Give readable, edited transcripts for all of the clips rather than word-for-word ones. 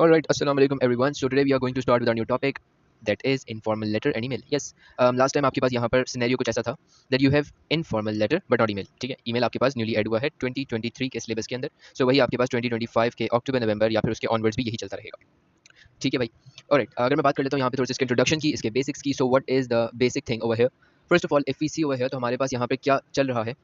Alright, assalamu alaikum everyone. So today we are going to start with our new topic that is informal letter and email. Yes, last time आपके पास यहाँ पर scenario कुछ ऐसा था that you have informal letter but not email. ठीक है, email आपके पास newly add हुआ है 2023 के सिलेबस के अंदर. सो वही आपके पास 2025 के अक्टूबर नवंबर या फिर उसके ऑनवर्ड्स भी यही चलता रहेगा. ठीक है भाई. ऑलराइट, अगर मैं बात कर लेता हूँ यहाँ पे थोड़ी सी इसके इंट्रोडक्शन की, इसके बेसिक्स की. So what is the basic thing over here? First of all if we see over here तो हमारे पास यहाँ पे क्या चल रहा है.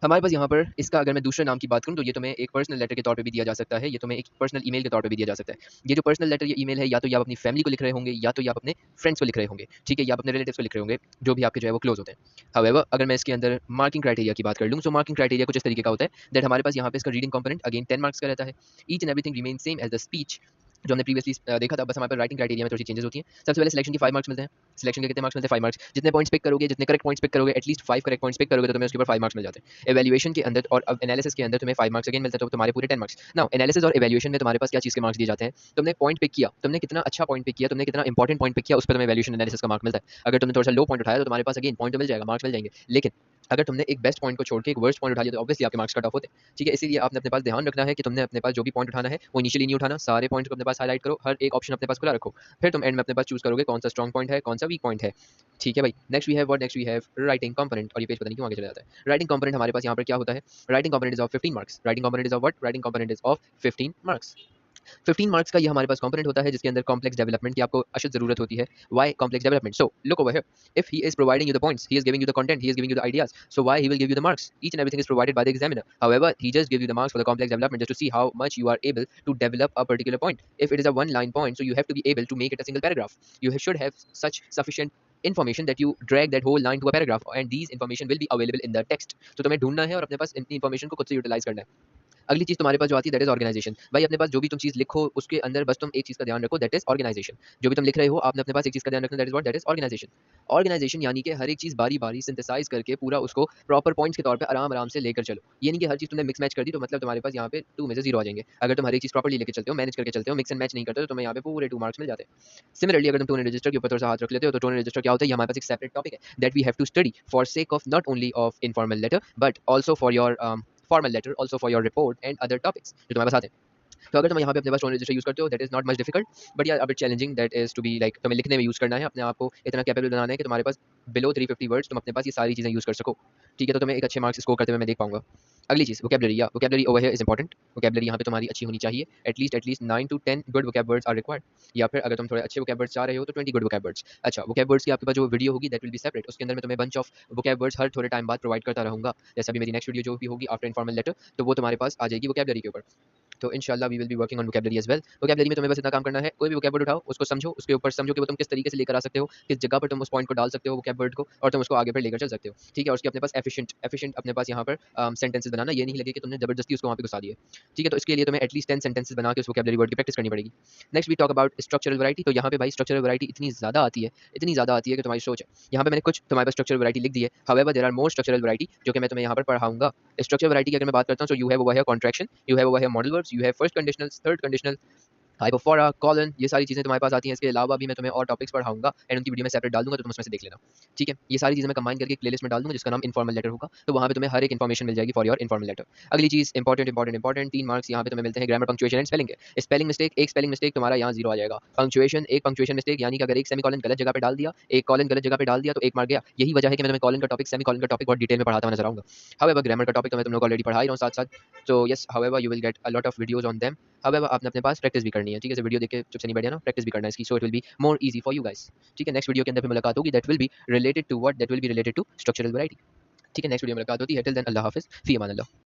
हमारे पास यहाँ पर इसका अगर मैं दूसरे नाम की बात करूँ तो ये तुम्हें एक पर्सनल लेटर के तौर पे भी दिया जा सकता है, ये तुम्हें एक पर्सनल ईमेल के तौर पे भी दिया जा सकता है. ये जो पर्सनल लेटर या ईमेल है, या तो ये आप अपनी फैमिली को लिख रहे होंगे, या तो ये आप अपने फ्रेंड्स को लिख रहे होंगे. ठीक है, या आप अपने रिलेटिव्स को लिख रहे होंगे, जो भी आपके जो है वो क्लोज होते हैं. हाउएवर, अगर मैं इसके अंदर मार्किंग क्राइटेरिया की बात कर लूँ, सो मार्किंग क्राइटेरिया कुछ इस तरीके का होता है दैट हमारे पास यहाँ पे इसका रीडिंग कंपोनेंट अगेन 10 मार्क्स का रहता है. Each and everything remain same as the speech जो हमने प्रीवियसली देखा था. बस हमारे पास राइटिंग क्राइटेरिया में थोड़ी चेंजेस होती हैं. सबसे पहले सिलेक्शन की 5 मार्क्स मिलते हैं. सिलेक्शन के कितने मार्क्स मिलते हैं? 5 मार्क्स. जितने पॉइंट्स पिक करोगे, जितने करेक्ट पॉइंट्स पिक करोगे, एटलीस्ट 5 करेक्ट पॉइंट्स पिक करोगे तो तुम्हें उसके ऊपर 5 मार्क्स मिल जाते हैं. एवैल्यूएशन के अंदर और अब एनालिसिस के अंदर तुम्हें 5 मार्क्स अगेन मिलते हैं, तो तुम्हारे पूरे 10 मार्क्स. नाउ एनालिसिस और एवैल्यूएशन में तुम्हारे पास क्या चीज़ के मार्क्स दिए जाते हैं? तुमने पॉइंट पिक किया, तुमने कितना अच्छा पॉइंट पिक किया, तुमने कितना इंपॉर्टेंट पॉइंट पिक किया, उस पर तुम्हें एवैल्यूएशन एनालिसिस का मार्क मिलता है. अगर तुमने थोड़ा सा लो पॉइंट उठाया तो तुम्हारे पास अगेन पॉइंट तो मिल जाएगा, मार्क्स मिल जाएंगे. लेकिन अगर तुमने एक बेस्ट पॉइंट को छोड़ के एक वर्स्ट पॉइंट उठा लिया तो ऑब्वियसली आपके मार्क्स कट ऑफ होते हैं. ठीक है, इसीलिए आपने अपने पास ध्यान रखना है कि तुमने अपने पास जो भी पॉइंट उठाना है वो इनिशियली नहीं उठाना. सारे पॉइंट्स को अपने पास हाईलाइट करो, हर एक ऑप्शन अपने पास खुला रखो. फिर तुम एंड में अपने पास चूज करोगे कौन सा स्ट्रॉन्ग पॉइंट है, कौन सा वीक पॉइंट है. ठीक है भाई. Next we have what? Next we have writing component. और ये पेज पता नहीं क्यों आगे चला जाता है. राइटिंग कंपोनेंट हमारे पास यहाँ पर क्या होता है? Writing component is of 15 marks. Writing component is of what? Writing component is of 15 marks. 15 marks का ये हमारे पास कंपोनेंट होता है जिसके अंदर कॉम्प्लेक्स डेवलपमेंट की आपको अशद जरूरत होती है. Why complex development? So look over here. If he is providing you the points, he is giving you the content, he is giving you the ideas, so why he will give you the marks? Each and everything is provided by the examiner. However he just gives you the marks for the complex development just to see how much you are able to develop a particular point. If it is a one line point, so you have to be able to make it a single paragraph. You should have such sufficient information that you drag that whole line to a paragraph, and these information will be available in the text. तो तुम्हें ढूंढना है और अपने पास इतनी information को खुद से यूटिलाइज करना है. अगली चीज़ तुम्हारे पास जो आती है दैट इज ऑर्गेनाइजेशन. भाई अपने पास जो भी तुम चीज़ लिखो उसके अंदर बस तुम एक चीज़ का ध्यान रखो, दैट इज ऑर्गेनाइजेशन. जो भी तुम लिख रहे हो आपने अपने पास एक चीज़ का ध्यान रखना, that is what? That is organisation. Organisation यानी कि हर एक चीज़ बारी बारी सिंथेसाइज करके पूरा उसको प्रॉपर पॉइंट्स के तौर पे आराम आराम से लेकर चलो. ये नहीं कि हर चीज़ तुमने मिक्स मैच कर दी तो मतलब तुम्हारे पास यहाँ पे 2 में से 0 आ जाएंगे. अगर तुम हर एक चीज़ प्रॉपर्ली लेके चलते हो, मैनेज करके चलते हो, मिक्स एंड मैच नहीं करते तो तुम्हें यहाँ पे पूरे 2 मार्क्स मिल जाते हैं. सिमिलरली अगर तुम टोन रजिस्टर के ऊपर थोड़ा सा हाथ रख लेते हो तो टोन रजिस्टर क्या होता है? ये हमारे पास एक सेपरेट टॉपिक है that we have to study for sake of not only of informal letter but also for your formal letter, also for your report and other topics जो तुम्हारे पास आते हैं. तो अगर तुम यहाँ पे अपने पास टोन रजिस्टर यूज करते हो, that is not much difficult, but यार a bit challenging that is to be like तुम्हें लिखने में यूज करना है, अपने आप को इतना कैपेबल बनाना है कि तुम्हारे पास बिलो 350 वर्ड्स तुम अपने पास ये सारी चीजें यूज कर सको. ठीक है, तो तुम्हें एक अच्छे मार्क्स स्कोर करते हुए मैं देख पाऊंगा. अगली चीज वोकैबुलरी. या vocabulary over here is important. Vocabulary यहाँ पे तुम्हारी अच्छी होनी चाहिए. At least 9 to 10 good vocab words are required. या फिर अगर तुम थोड़े अच्छे वोकैब वर्ड्स चाह रहे हो तो 20 गुड वोकैब वर्ड्स. अच्छा, वोकैब वर्ड्स की आपके पास जो वीडियो होगी दैट विल बी सेपरेट. उसके अंदर मैं तुम्हें बंच ऑफ वोकैब वर्ड्स हर थोड़े टाइम बाद प्रोवाइड करता रहूंगा. जैसे अभी मेरी नेक्स्ट वीडियो जो भी होगी आफ्टर इनफॉर्मल लेटर, तो वो तुम्हारे पास आ जाएगी वोकैबुलरी के ऊपर. तो इंशाल्लाह we will be working on vocabulary as well. Vocabulary में तुम्हें बस इतना काम करना है, कोई भी वोकैब वर्ड उठाओ, उसको समझो, उसके ऊपर समझो कि वो तुम किस तरीके से लेकर आ सकते हो, किस जगह पर तुम उस पॉइंट को डाल सकते हो वोकैब वर्ड को, और तुम उसको आगे पर लेकर चल सकते हो. ठीक है, और उसके अपने पास एफिशिएंट अपने पास यहाँ पर सेंटेंसेस बनाना. ये नहीं लगे कि तुमने जबरदस्ती उसको वहाँ पे घुसा दिए. ठीक है, तो इसके लिए तुम्हें एटलीस्ट 10 सेंटेंसेस बना के उस वोकैबुलरी वर्ड की प्रैक्टिस करनी पड़ेगी. Next we talk about structural variety. तो यहाँ पे भाई स्ट्रक्चरल वैरायटी इतनी ज़्यादा आती है कि तुम्हारी सोच है. यहाँ पे मैंने कुछ तुम्हारे पास स्ट्रक्चरल वैरायटी लिख दी है. However there are more structural variety जो कि मैं तुम्हें यहाँ पर पढ़ाऊंगा. स्ट्रक्चरल वैरायटी की अगर मैं बात करता हूँ, so you have over here contraction, you have over here modal verbs, you have first conditionals, third conditional, hypophora, colon, ये सारी चीज़ें तुम्हारे पास आती हैं. इसके अलावा भी मैं तुम्हें और टॉपिक्स पढ़ाऊंगा एंड उनकी वीडियो में सेपरेट डाल दूंगा, तो तुम उसमें से देख लेना. ठीक है, ये सारी चीज़ें मैं कंबाइन करके एक प्लेलिस्ट में डाल दूंगा जिसका नाम इनफॉर्मल लेटर होगा. तो वहाँ पे तुम्हें हर एक इन्फॉर्मेशन मिल जाएगी फॉर योर इनफॉर्मल लेटर. अगली चीज़ इंपॉर्टेंट 3 मार्क्स यहाँ पे तुम्हें मिलते हैं ग्रामर, पंक्चुएशन एंड स्पेलिंग के. स्पेलिंग मिस्टेक, एक स्पेलिंग मिस्टेक तुम्हारा यहाँ 0 आ जाएगा. पंक्चुएशन मिस्टेक यानी कि अगर एक सेमीकोलन गलत जगह पे डाल दिया, एक कॉलन गलत जगह पे डाल दिया तो 1 मार्क गया. यही वजह है कि मैं तुम्हें कॉलन का टॉपिक, सेमीकोलन का टॉपिक बहुत डिटेल में पढ़ाता हुआ नजर आऊंगा. हाउएवर ग्रामर का टॉपिक तो मैं तुम लोग ऑलरेडी पढ़ा ही रहा हूँ साथ साथ. तो yes, however you will get a lot of videos on them. However आपने अपने पास प्रैक्टिस भी करनी है. ठीक है, वीडियो देख के चुप से नहीं बैठ जाना, प्रैक्टिस भी करना है इसकी. So it will be more easy for you guys. ठीक है, नेक्स्ट वीडियो के अंदर फिर मुलाकात होगी that will be related to what? That will be related to structural variety. ठीक है, नेक्स्ट वीडियो में मुलाकात होती है. टिल देन अल्लाह हाफिज़, फी अमान अल्लाह.